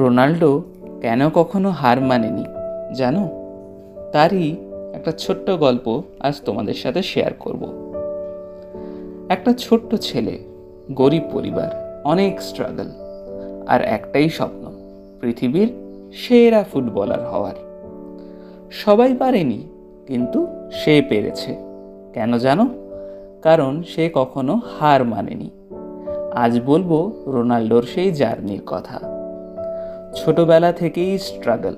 Ronaldo কেন কখনো হার মানেনি জানো? তারই একটা ছোট্ট গল্প আজ তোমাদের সাথে শেয়ার করব। একটা ছোট্ট ছেলে, গরিব পরিবার, অনেক স্ট্রাগল, আর একটাই স্বপ্ন, পৃথিবীর সেরা ফুটবলার হওয়ার। সবাই পারেনি, কিন্তু সে পেরেছে। কেন জানো? কারণ সে কখনো হার মানেনি। আজ বলবো রোনাল্ডোর সেই জার্নির কথা। ছোটবেলা থেকেই স্ট্রাগল।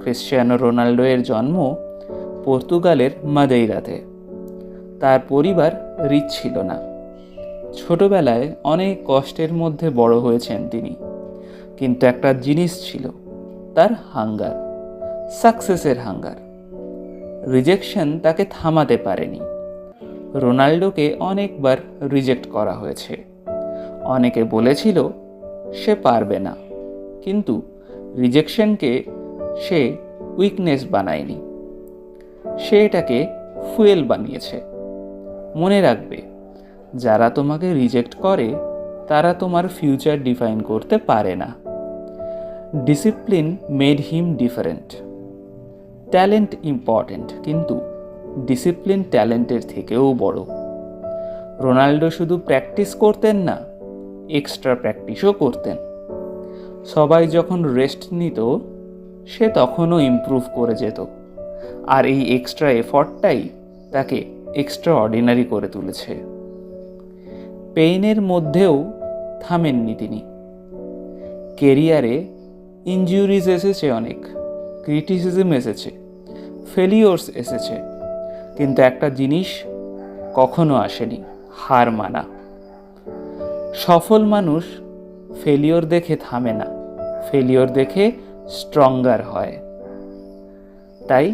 ক্রিশ্চিয়ানো রোনাল্ডো এর জন্ম পর্তুগালের মাদেইরাতে। তার পরিবার রিচ ছিল না। ছোটবেলায় অনেক কষ্টের মধ্যে বড় হয়েছেন তিনি, কিন্তু একটা জিনিস ছিল, তার হাঙ্গার, সাকসেসের হাঙ্গার। রিজেকশন তাকে থামাতে পারেনি। রোনাল্ডোকে অনেকবার রিজেক্ট করা হয়েছে। অনেকে বলেছিল সে পারবে না, কিন্তু রিজেকশনকে সে উইকনেস বানায়নি, সে এটাকে ফুয়েল বানিয়েছে। মনে রাখবে, যারা তোমাকে রিজেক্ট করে তারা তোমার ফিউচার ডিফাইন করতে পারে না। Discipline made him different. Talent important, কিন্তু ডিসিপ্লিন ট্যালেন্টের থেকেও বড়। রোনাল্ডো শুধু প্র্যাকটিস করতেন না, এক্সট্রা প্র্যাকটিসও করতেন। সবাই যখন রেস্ট নিত, সে তখনও ইমপ্রুভ করে যেত। আর এই এক্সট্রা এফর্টটাই তাকে এক্সট্রা অর্ডিনারি করে তুলেছে। পেইনের মধ্যেও থামেননি তিনি। কেরিয়ারে ইনজুরিজ এসেছে, অনেক ক্রিটিসিজম এসেছে, ফেলিওরস এসেছে, কিন্তু একটা জিনিস কখনো আসেনি, হার মানা। সফল মানুষ ফেলিওর দেখে থামে না, ফেলিওর দেখে স্ট্রঙ্গার হয়। তাই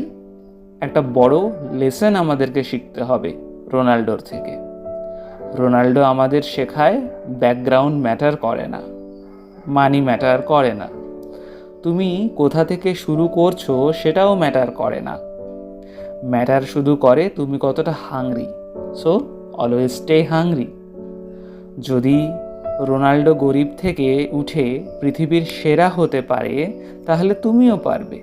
একটা বড় লেসন আমাদেরকে শিখতে হবে রোনাল্ডোর থেকে। রোনাল্ডো আমাদের শেখায় ব্যাকগ্রাউন্ড ম্যাটার করে না, মানি ম্যাটার করে না, তুমি কোথা থেকে শুরু করছো সেটাও ম্যাটার করে না। ম্যাটার শুধু করে তুমি কতটা hungry. So always stay hungry. যদি রোনাল্ডো গরিব থেকে উঠে পৃথিবীর সেরা হতে পারে, তাহলে তুমিও পারবে।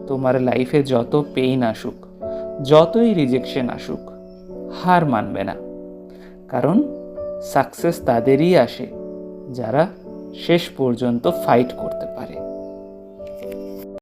তোমার লাইফে যত পেইন আসুক, যতই রিজেকশন আসুক, হার মানবে না। কারণ সাকসেস তাদেরই আসে যারা শেষ পর্যন্ত ফাইট করতে